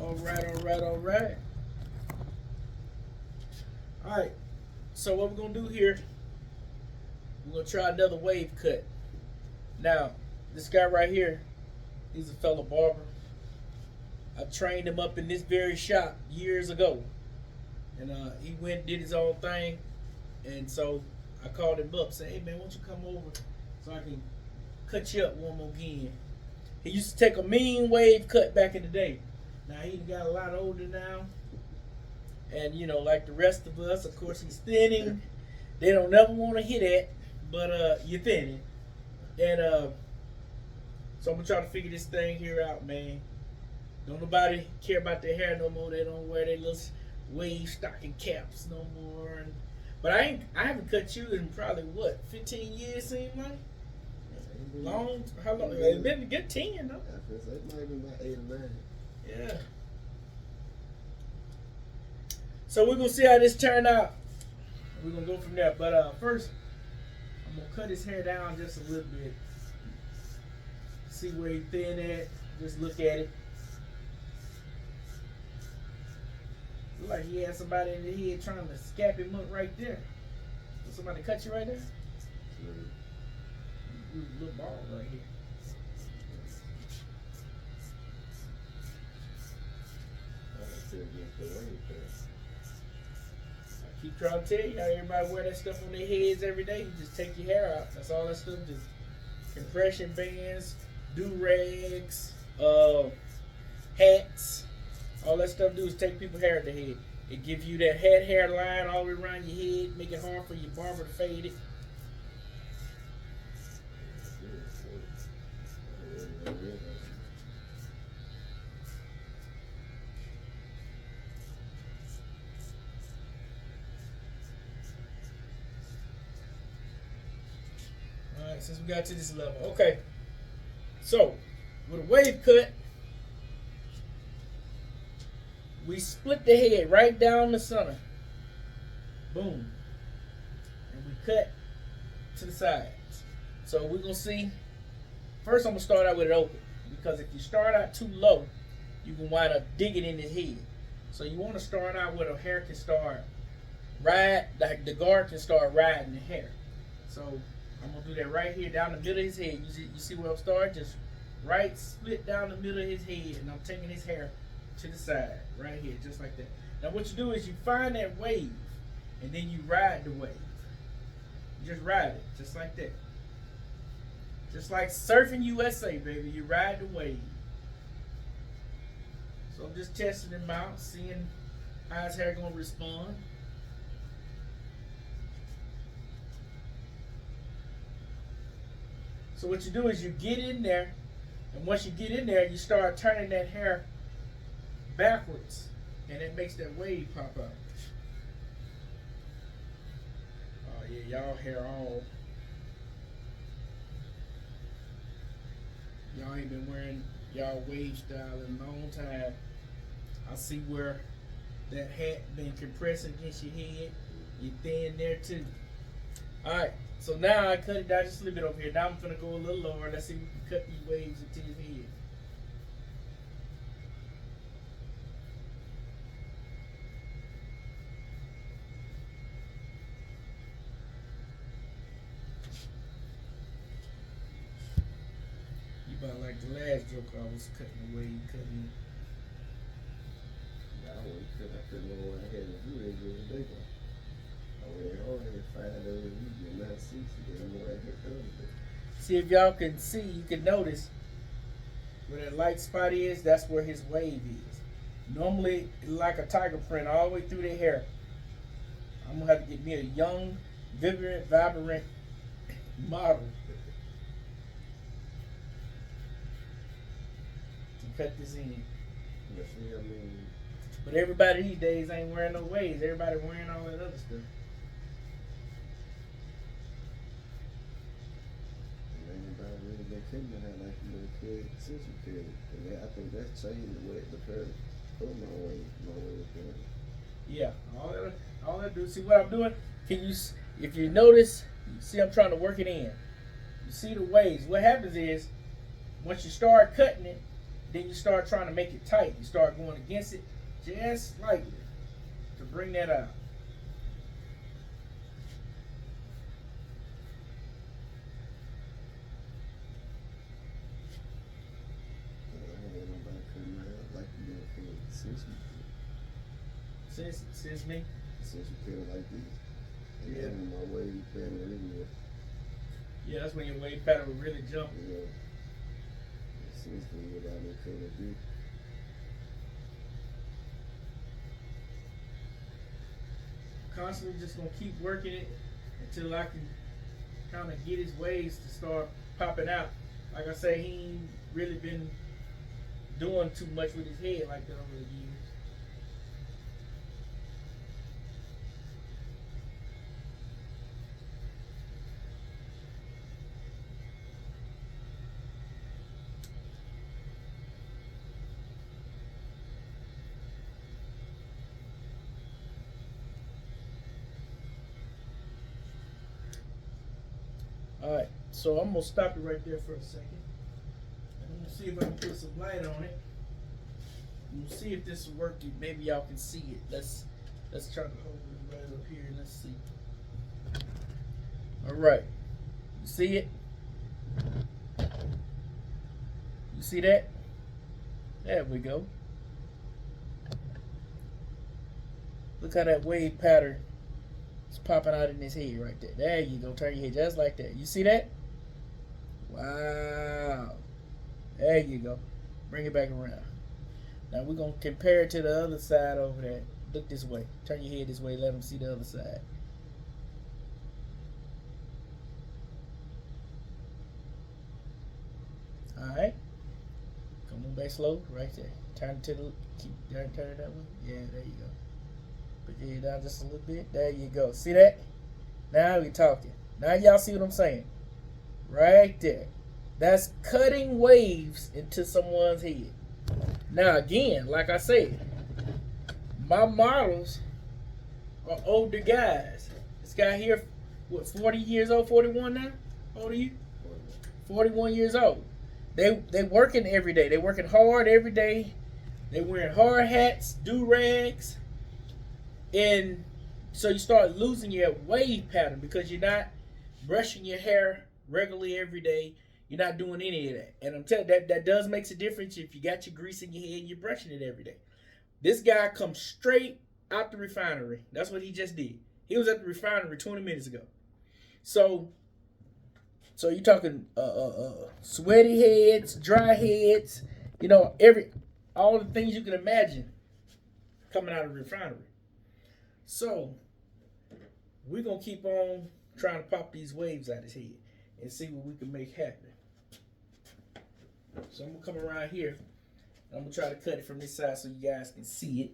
All right, all right, all right. All right. So what we're gonna do here? We're gonna try another wave cut. Now, this guy right here, he's a fellow barber. I trained him up in this very shop years ago, and he went and did his own thing. And so I called him up, said, "Hey man, why don't you come over so I can cut you up one more again?" He used to take a mean wave cut back in the day. Now he got a lot older now, and you know, like the rest of us, of course, he's thinning. They don't never want to hit that, but you're thinning, and so I'm gonna try to figure this thing here out, man. Don't nobody care about their hair no more. They don't wear their little wave stocking caps no more. But I haven't cut you in probably what, 15 years, seem like. Long? How long? It's been a good 10, though. It might be about 8 or 9. Yeah. So we're gonna see how this turned out. We're gonna go from there. But first, I'm gonna cut his hair down just a little bit. See where he thin at. Just look at it. Look like he had somebody in the head trying to scap him up right there. Did somebody cut you right there? Little ball right here. I keep trying to tell you how everybody wear that stuff on their heads every day. You just take your hair out. That's all that stuff do. Compression bands, do-rags, hats. All that stuff do is take people's hair at the head. It gives you that head hair line all the way around your head, make it hard for your barber to fade it. Alright, since we got to this level. Okay. So, with a wave cut, we split the head right down the center. Boom. And we cut to the sides. So we're going to see. First, I'm going to start out with it open. Because if you start out too low, you can wind up digging in his head. So you want to start out where the hair can start the guard can start riding the hair. So I'm going to do that right here down the middle of his head. You see where I'm starting? Just right split down the middle of his head. And I'm taking his hair to the side, right here, just like that. Now what you do is you find that wave, and then you ride the wave. You just ride it, just like that. Just like Surfing USA, baby. You ride the wave. So I'm just testing him out, seeing how his hair gonna respond. So what you do is you get in there, and once you get in there, you start turning that hair backwards, and it makes that wave pop out. Oh yeah, y'all hair all. Y'all ain't been wearing y'all wave style in a long time. I see where that hat been compressing against your head. You thin there too. Alright, so now I cut it down just a little bit over here. Now I'm gonna go a little lower. Let's see if we can cut these waves into his head. About like the last joke I was cutting away, cutting. Yeah, I couldn't know what I had to do every day. I went hard and 5 days a week and not 60. Then more I had done. See if y'all can see, you can notice where that light spot is. That's where his wave is. Normally, like a tiger print all the way through the hair. I'm gonna have to get me a young, vibrant model. Cut this in. But everybody these days ain't wearing no waves. Everybody wearing all that other stuff. Anybody really been cutting it out like you could since you cut it. And I think that's changed the way the curve put my way doing. Yeah, all that do. See what I'm doing? Can you, if you notice, you see I'm trying to work it in. You see the waves. What happens is, once you start cutting it, then you start trying to make it tight. You start going against it just slightly to bring that out. Since me? Since you feel like this. And Yeah. then my wave pattern really, Yeah, that's when your wave pattern would really jump. yeah. Since then, without no color do. Constantly just gonna keep working it until I can kind of get his waves to start popping out. Like I say, he ain't really been doing too much with his head like that over the years. Alright, so I'm gonna stop it right there for a second. I'm gonna see if I can put some light on it. We'll see if this will work. Maybe y'all can see it. Let's try to hold it right up here and let's see. Alright. You see it? You see that? There we go. Look how that wave pattern is popping out in his head right there. There you go. Turn your head just like that. You see that? Wow. There you go. Bring it back around. Now we're going to compare it to the other side over there. Look this way. Turn your head this way. Let them see the other side. Alright. Come on back slow. Right there. Turn it to the... turn it that way. Yeah, there you go. Put your head down just a little bit. There you go. See that? Now we're talking. Now y'all see what I'm saying. Right there. That's cutting waves into someone's head. Now again, like I said, my models are older guys. This guy here, what, 40 years old, 41 now? How old are you? 41 years old. They working every day. They working hard every day. They wearing hard hats, do-rags. And so you start losing your wave pattern because you're not brushing your hair regularly every day. You're not doing any of that. And I'm telling you, that does makes a difference if you got your grease in your head and you're brushing it every day. This guy comes straight out the refinery. That's what he just did. He was at the refinery 20 minutes ago. So you're talking sweaty heads, dry heads, you know, all the things you can imagine coming out of the refinery. So we're gonna keep on trying to pop these waves out his head and see what we can make happen. So I'm gonna come around here and I'm gonna try to cut it from this side so you guys can see it.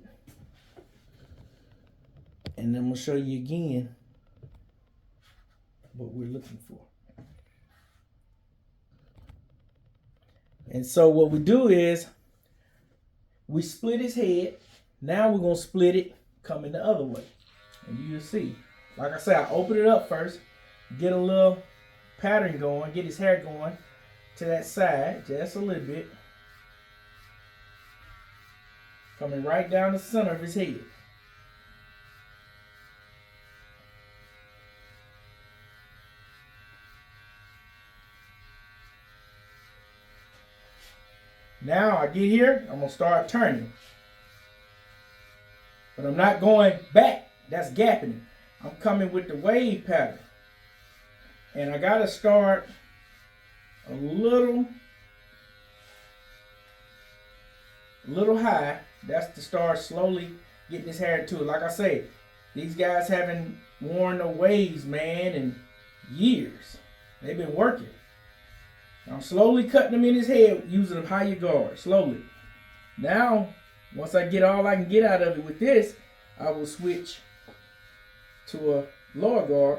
And then I'm gonna show you again what we're looking for. And so what we do is we split his head. Now we're gonna split it coming the other way. And you'll see. Like I said, I open it up first, get a little pattern going, get his hair going to that side just a little bit. Coming right down the center of his head. Now I get here, I'm gonna start turning. But I'm not going back, that's gapping it. I'm coming with the wave pattern. And I gotta start a little high. That's to start slowly getting his hair to it. Like I said, these guys haven't worn no waves, man, in years. They've been working. I'm slowly cutting them in his head using a higher guard, slowly. Now, once I get all I can get out of it with this, I will switch to a lower guard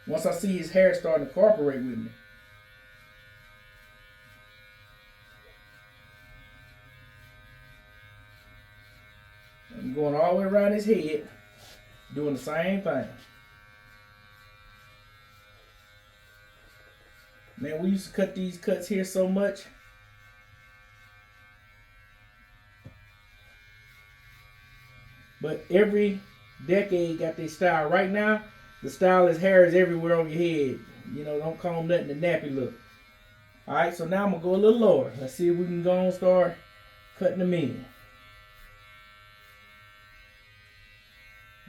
once I see his hair starting to cooperate with me. I'm going all the way around his head, doing the same thing. Man, we used to cut these cuts here so much. But every decade got their style. Right now, the style is hair is everywhere on your head. You know, don't comb nothing the nappy look. Alright, so now I'm going to go a little lower. Let's see if we can go and start cutting them in.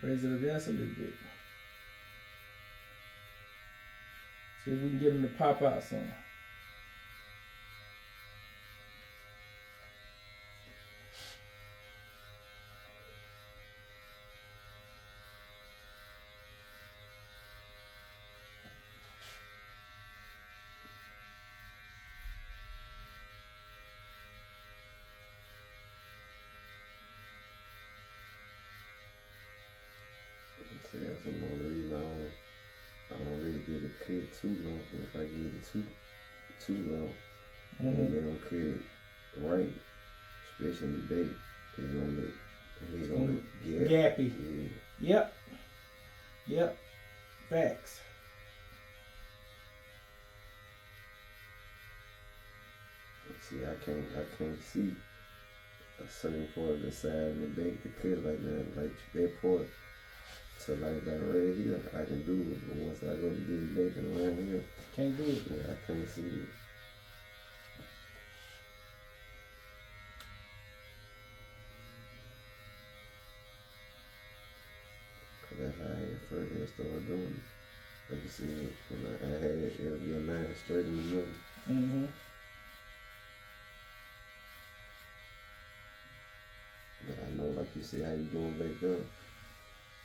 Raise it up just a little bit. See if we can get them to pop out some. See, that's another reason I don't really get it cut too long. If I get it too long, and they don't cut it right, especially in the back, it's gonna look gappy. Yeah. Yep. Facts. See, I can't see a certain part of the side and the back to cut like that, like that part. So like that right here, I can do it, but once I go to get it back and around here, can't do it. Yeah, I can't see it. Cause that's how I first started doing it. Like you see, when I had it, it'll be a line straight in the middle. Mm-hmm. But I know, like you see, how you doing back there.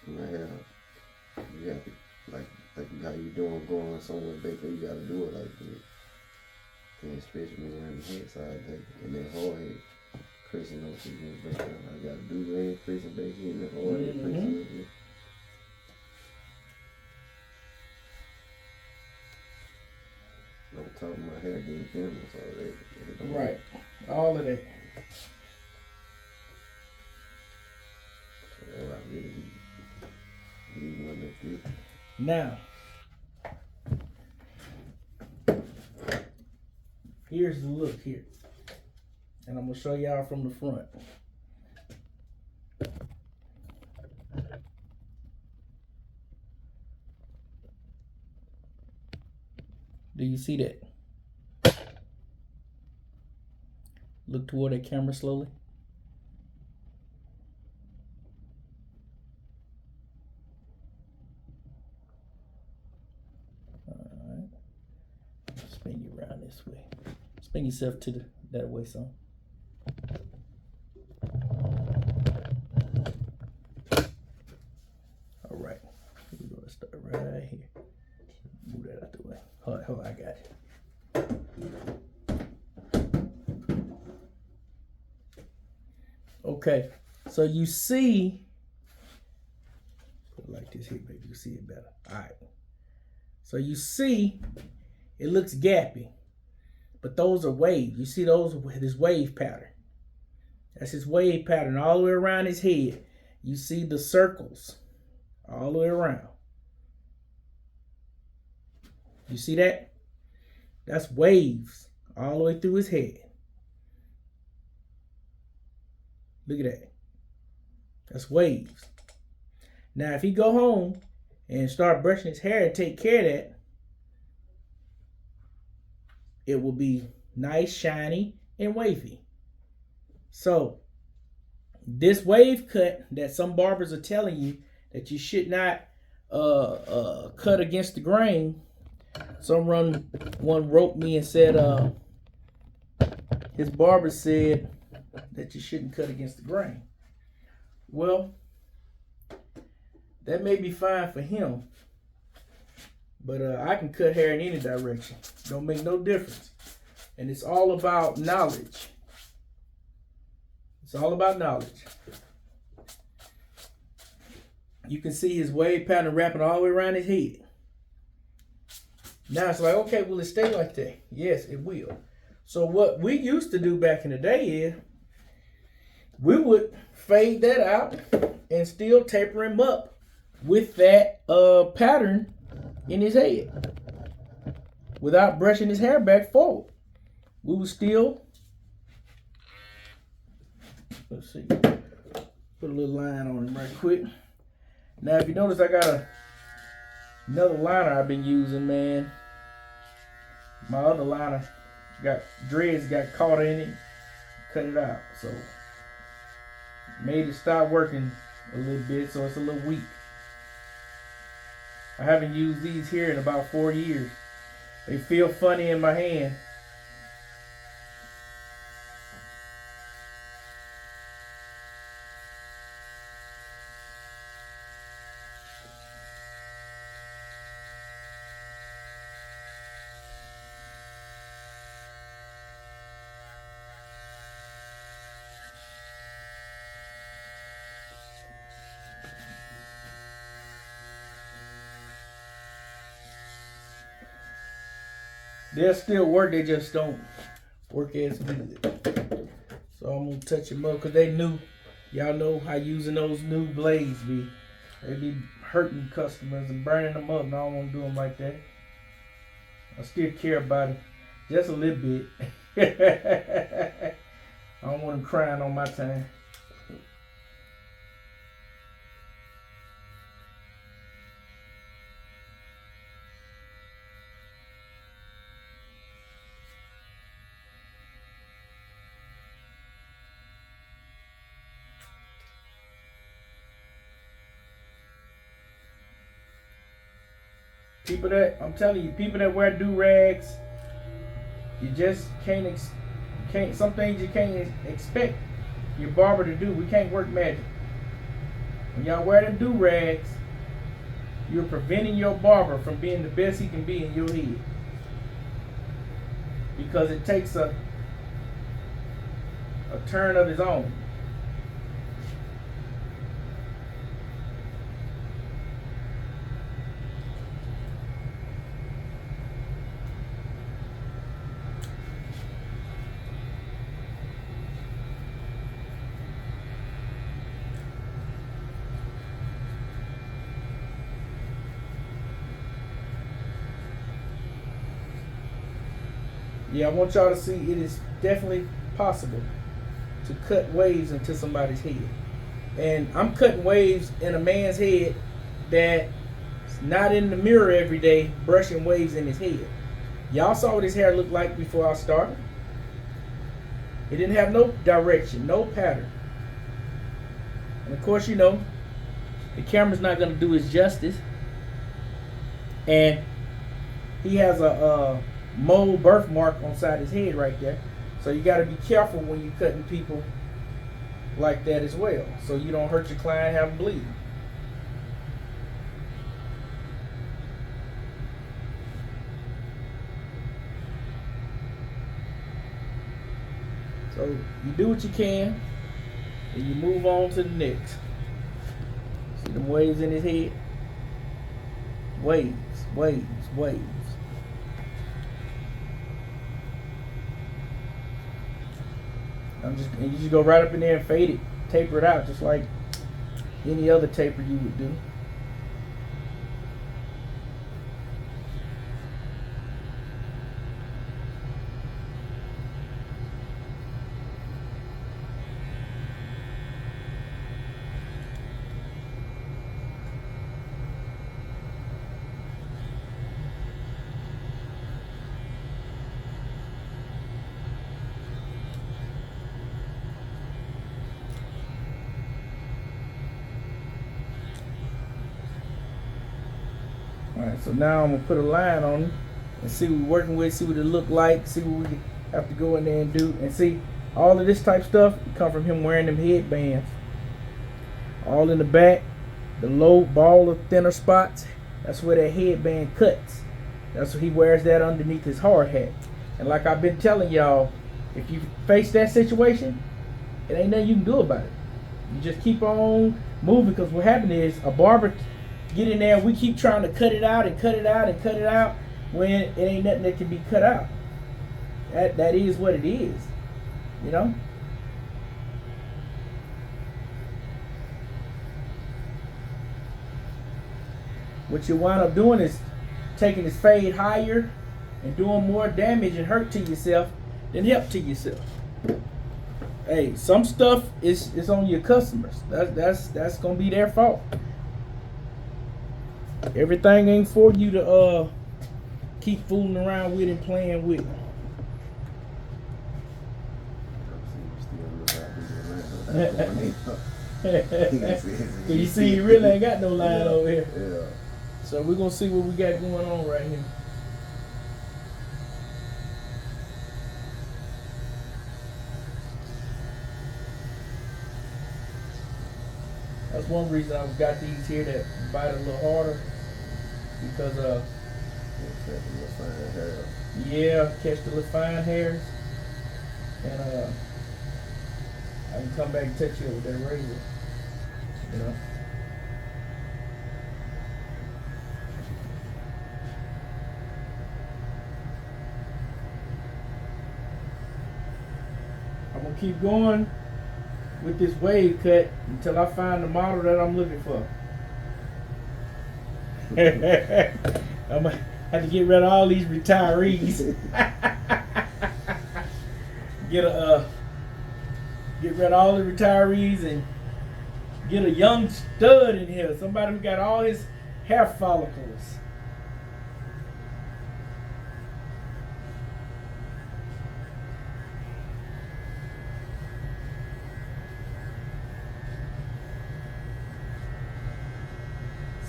My hair, you have to, like how you doing going somewhere back there, you gotta do it like that. And especially around the head side, and that hard head, creasing those things back there. I gotta do that, creasing back here, and the hard head, creasing back here. On top of my hair getting thinner, so that. Right, all of that. So I really need one like this. Now, here's the look here. And I'm going to show y'all from the front. Do you see that? Look toward that camera slowly. Spin you around this way. Spin yourself to that way some. All right, we're gonna start right here. Move that out the way. Hold on, I got it. Okay, so you see, put it like this here, baby. You see it better. All right. So you see. It looks gappy, but those are waves. You see those with his wave pattern. That's his wave pattern all the way around his head. You see the circles all the way around. You see that? That's waves all the way through his head. Look at that. That's waves. Now, if he go home and start brushing his hair and take care of that, it will be nice, shiny, and wavy. So, this wave cut that some barbers are telling you that you should not cut against the grain. Someone wrote me and said his barber said that you shouldn't cut against the grain. Well, that may be fine for him. But I can cut hair in any direction. Don't make no difference. And it's all about knowledge. It's all about knowledge. You can see his wave pattern wrapping all the way around his head. Now it's like, okay, will it stay like that? Yes, it will. So what we used to do back in the day is we would fade that out and still taper him up with that pattern in his head without brushing his hair back forward. We would still, let's see, Put a little line on him right quick. Now, if you notice, I got another liner I've been using, man. My other liner dreads got caught in it. Cut it out, so made it stop working a little bit, so it's a little weak. I haven't used these here in about 4 years. They feel funny in my hand. They'll still work, they just don't work as good. So I'm gonna touch them up because they new. Y'all know how using those new blades be. They be hurting customers and burning them up, and I don't want to do them like that. I still care about it just a little bit. I don't want them crying on my time. I'm telling you, people that wear do-rags, you just can't, some things you can't expect your barber to do. We can't work magic. When y'all wear them do-rags, you're preventing your barber from being the best he can be in your head. Because it takes a turn of his own. Yeah, I want y'all to see it is definitely possible to cut waves into somebody's head. And I'm cutting waves in a man's head that's not in the mirror every day brushing waves in his head. Y'all saw what his hair looked like before I started. It didn't have no direction, no pattern. And of course, you know, the camera's not going to do his justice. And he has a mole birthmark on side his head right there. So you got to be careful when you're cutting people like that as well, so you don't hurt your client, have them bleed. So you do what you can, and you move on to the next. See them waves in his head? Waves, waves, waves. You just go right up in there and fade it, taper it out, just like any other taper you would do. Alright, so now I'm going to put a line on it and see what we're working with, see what it look like, see what we have to go in there and do. And see, all of this type stuff come from him wearing them headbands. All in the back, the low ball of thinner spots, that's where that headband cuts. That's what he wears that underneath his hard hat. And like I've been telling y'all, if you face that situation, it ain't nothing you can do about it. You just keep on moving, because what happened is a barber get in there and we keep trying to cut it out and cut it out and cut it out when it ain't nothing that can be cut out. That is what it is, you know? What you wind up doing is taking this fade higher and doing more damage and hurt to yourself than help to yourself. Hey, some stuff is on your customers. That's gonna be their fault. Everything ain't for you to keep fooling around with and playing with. You see, you really ain't got no line over here. Yeah. So we're gonna see what we got going on right here. That's one reason I've got these here that bite a little harder, because yeah, catch the little fine hairs, and I can come back and touch you with that razor, you know. I'm gonna keep going with this wave cut until I find the model that I'm looking for. I'm gonna have to get rid of all these retirees. Get rid of all the retirees and get a young stud in here. Somebody who got all his hair follicles.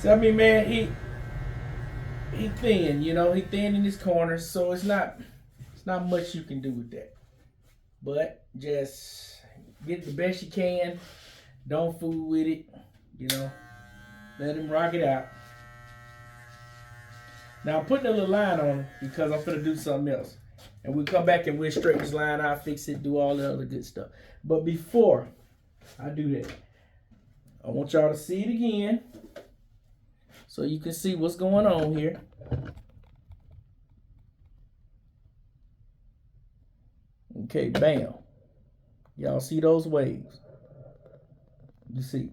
So I mean, man, he thin, you know, he thin in his corners, so it's not much you can do with that. But just get the best you can. Don't fool with it, you know. Let him rock it out. Now I'm putting a little line on him because I'm gonna do something else, and we'll come back and we'll straighten this line out, fix it, do all the other good stuff. But before I do that, I want y'all to see it again, so you can see what's going on here. Okay, bam. Y'all see those waves? You see.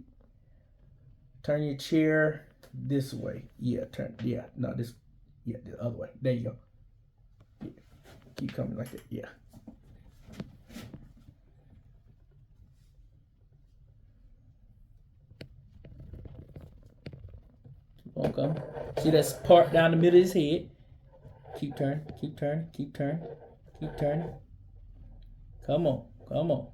Turn your chair this way. Yeah, the other way. There you go. Yeah. Keep coming like that. Yeah. Keep on coming. See that part down the middle of his head? Keep turning, keep turning, keep turning, keep turning. Come on, come on.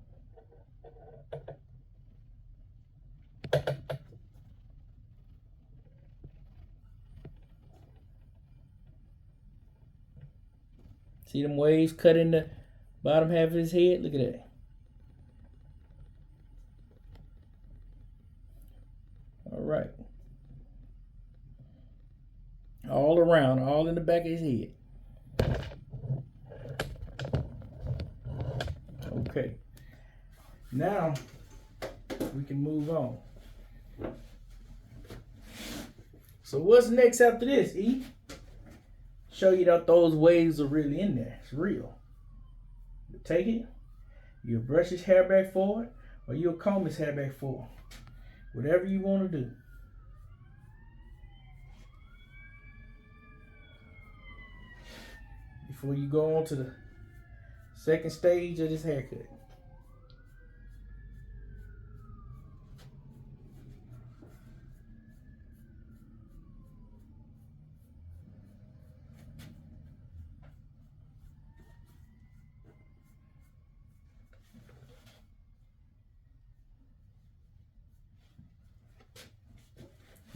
See them waves cutting the bottom half of his head? Look at that. All right. All around, all in the back of his head. Okay. Now we can move on. So what's next after this, E? Show you that those waves are really in there. It's real. You take it, you brush his hair back forward, or you'll comb his hair back forward. Whatever you want to do. Before you go on to the second stage of this haircut.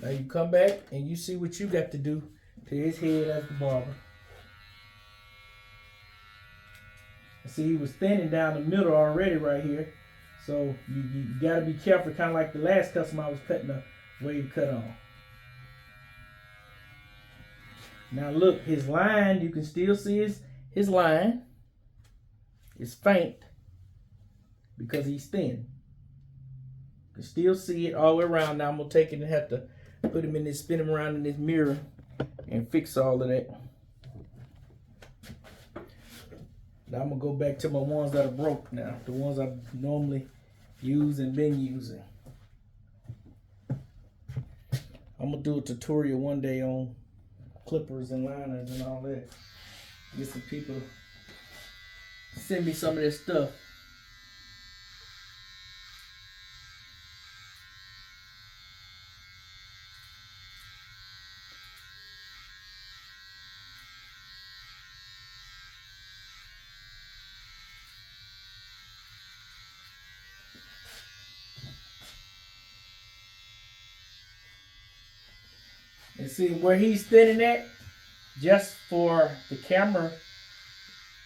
Now you come back and you see what you got to do to his head as the barber. See, he was thinning down the middle already right here. So you got to be careful, kind of like the last customer I was cutting the wave cut on. Now look, his line, you can still see his line. It's faint because he's thin. You can still see it all the way around. Now I'm going to take it and have to put him in this, spin him around in this mirror and fix all of that. Now I'm going to go back to my ones that are broke now. The ones I normally use and been using. I'm going to do a tutorial one day on clippers and liners and all that. Get some people to send me some of this stuff. And see where he's thinning at, just for the camera,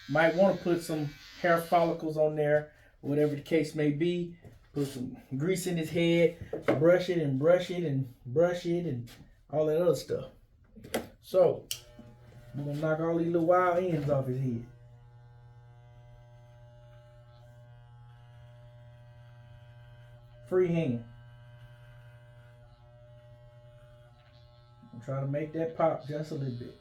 might want to put some hair follicles on there, whatever the case may be. Put some grease in his head, brush it and brush it and brush it and all that other stuff. So, we're going to knock all these little wild ends off his head. Freehand. Try to make that pop just a little bit.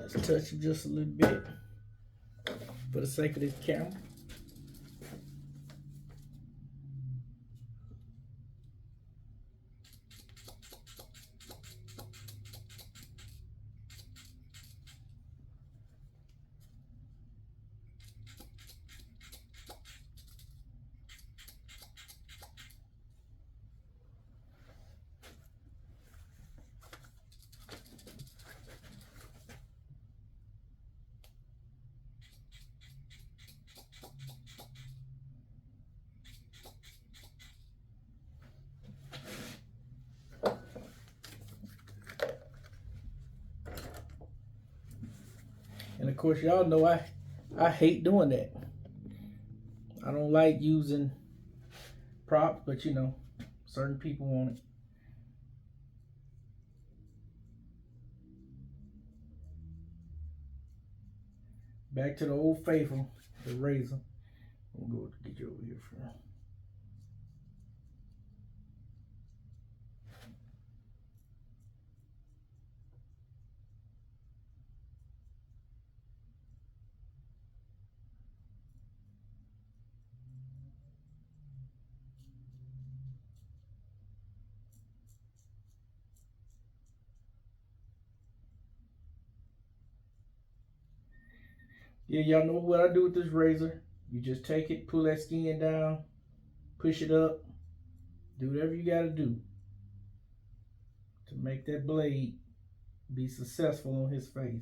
Just touch him just a little bit for the sake of this camera. And of course, y'all know I hate doing that. I don't like using props, but you know, certain people want it. Back to the old faithful, the razor. I'm going to get you over here for. Yeah, y'all know what I do with this razor. You just take it, pull that skin down, push it up, do whatever you got to do to make that blade be successful on his face.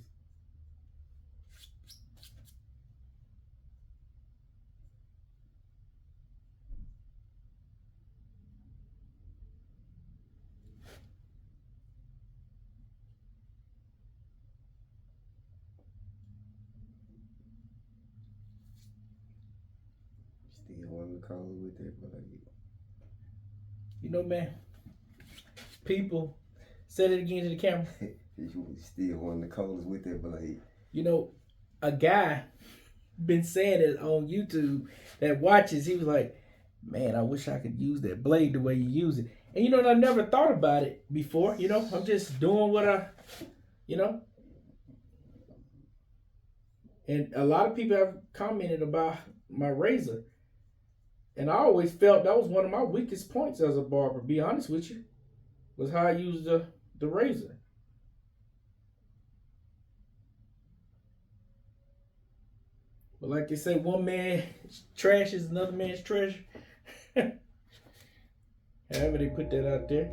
Still want to call it with that, but You know, man, people, said it again to the camera. you still want to call us with that, but You know, a guy been saying it on YouTube that watches, he was like, man, I wish I could use that blade the way you use it. And you know, I never thought about it before. You know, I'm just doing what I, you know. And a lot of people have commented about my razor. And I always felt that was one of my weakest points as a barber, be honest with you, was how I used the razor. But like they say, one man's trash is another man's treasure. However they put that out there.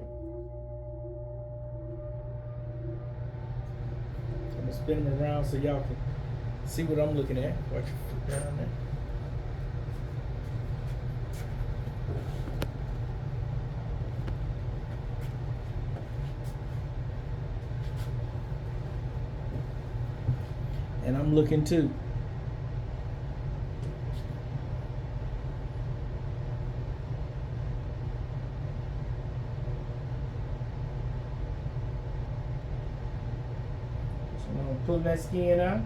I'm gonna spin them around so y'all can see what I'm looking at. Watch your foot down there. And I'm looking too. So I'm gonna pull that skin out.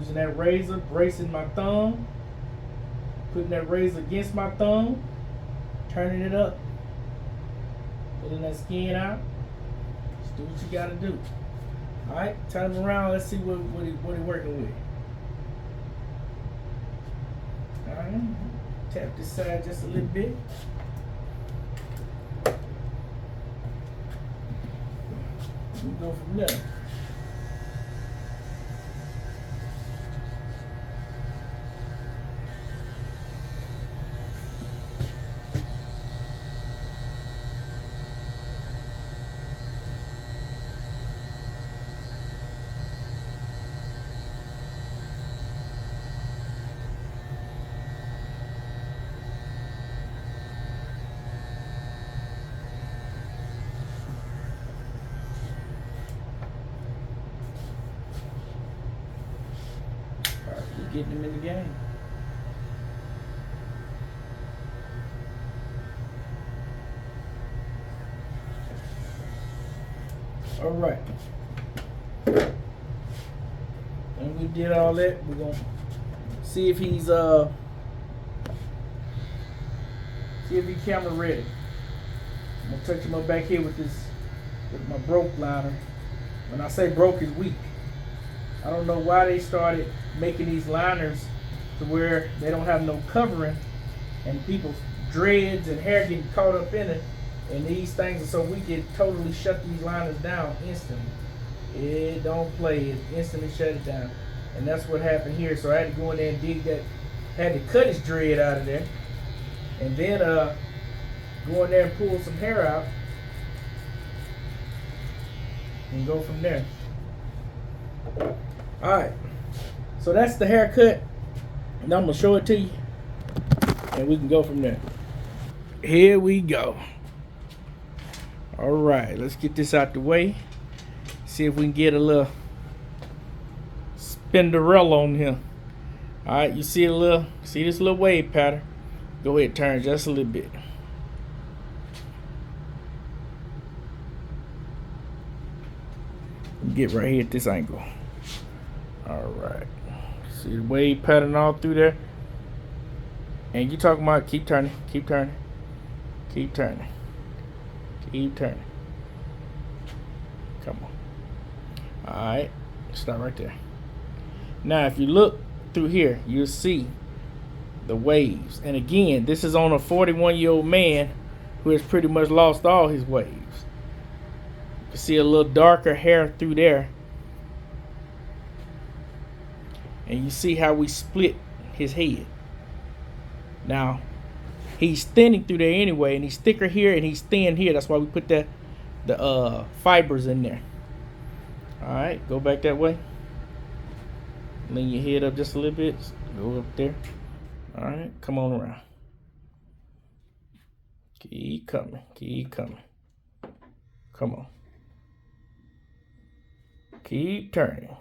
Using that razor, bracing my thumb, putting that razor against my thumb, turning it up, pulling that skin out. Just do what you gotta do. Alright, turn him around, let's see what he working with. Alright, tap this side just a little bit. We go from there. Getting him in the game. All right. And we did all that. We're gonna see if he's camera ready. I'm gonna touch him up back here with my broke liner. When I say broke, it's weak. I don't know why they started making these liners to where they don't have no covering and people's dreads and hair getting caught up in it, and these things are so weak it totally shut these liners down instantly. It don't play, it instantly shut it down. And that's what happened here. So I had to go in there and dig that, had to cut his dread out of there, and then go in there and pull some hair out and go from there. Alright, so that's the haircut, and I'm going to show it to you, and we can go from there. Here we go. Alright, let's get this out the way. See if we can get a little spinderella on here. Alright, you see this little wave pattern? Go ahead, turn just a little bit. Get right here at this angle. Alright. See the wave pattern all through there? And you talking about keep turning, keep turning, keep turning, keep turning. Come on. Alright. Stop right there. Now if you look through here, you'll see the waves. And again, this is on a 41-year-old man who has pretty much lost all his waves. You can see a little darker hair through there. And you see how we split his head. Now, he's thinning through there anyway, and he's thicker here and he's thin here. That's why we put the fibers in there. Alright, go back that way. Lean your head up just a little bit. Go up there. Alright, come on around. Keep coming, keep coming. Come on. Keep turning.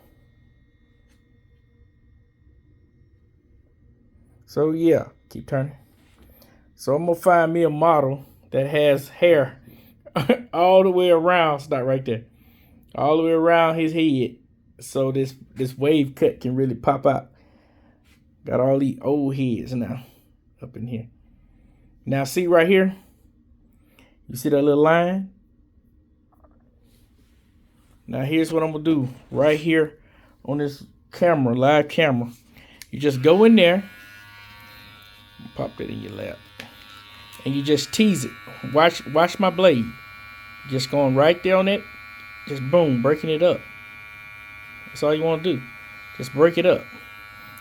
So yeah, keep turning. So I'm gonna find me a model that has hair all the way around. Stop right there. All the way around his head. So this wave cut can really pop out. Got all these old heads now up in here. Now see right here? You see that little line? Now here's what I'm gonna do right here on this camera, live camera. You just go in there, pop that in your lap, and you just tease it. Watch my blade. Just going right there on it, just boom, breaking it up. That's all you want to do. Just break it up.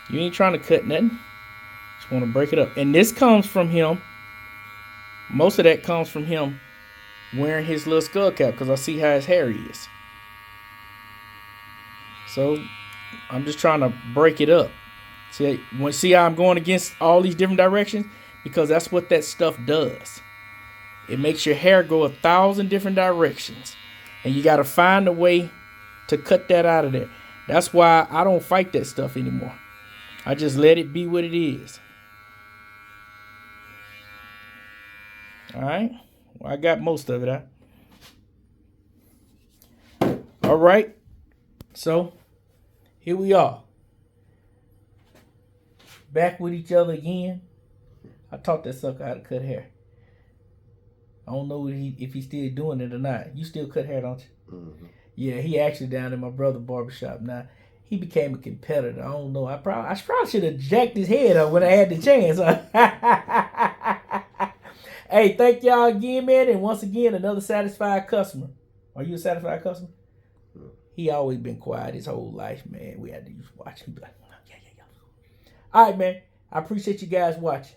You ain't trying to cut nothing. Just want to break it up. And this comes from him. Most of that comes from him wearing his little skull cap, because I see how his hair is. So I'm just trying to break it up. See how I'm going against all these different directions? Because that's what that stuff does. It makes your hair go 1,000 different directions. And you got to find a way to cut that out of there. That's why I don't fight that stuff anymore. I just let it be what it is. All right. Well, I got most of it out. All right. So here we are. back with each other again. I taught that sucker how to cut hair. I don't know if he's still doing it or not. You still cut hair, don't you? Mm-hmm. Yeah, he actually down in my brother's barbershop now. He became a competitor. I don't know. I probably should have jacked his head up when I had the chance. Hey, thank y'all again, man. And once again, another satisfied customer. Are you a satisfied customer? Mm. He always been quiet his whole life, man. We had to watch him. Be like, yeah. All right, man. I appreciate you guys watching.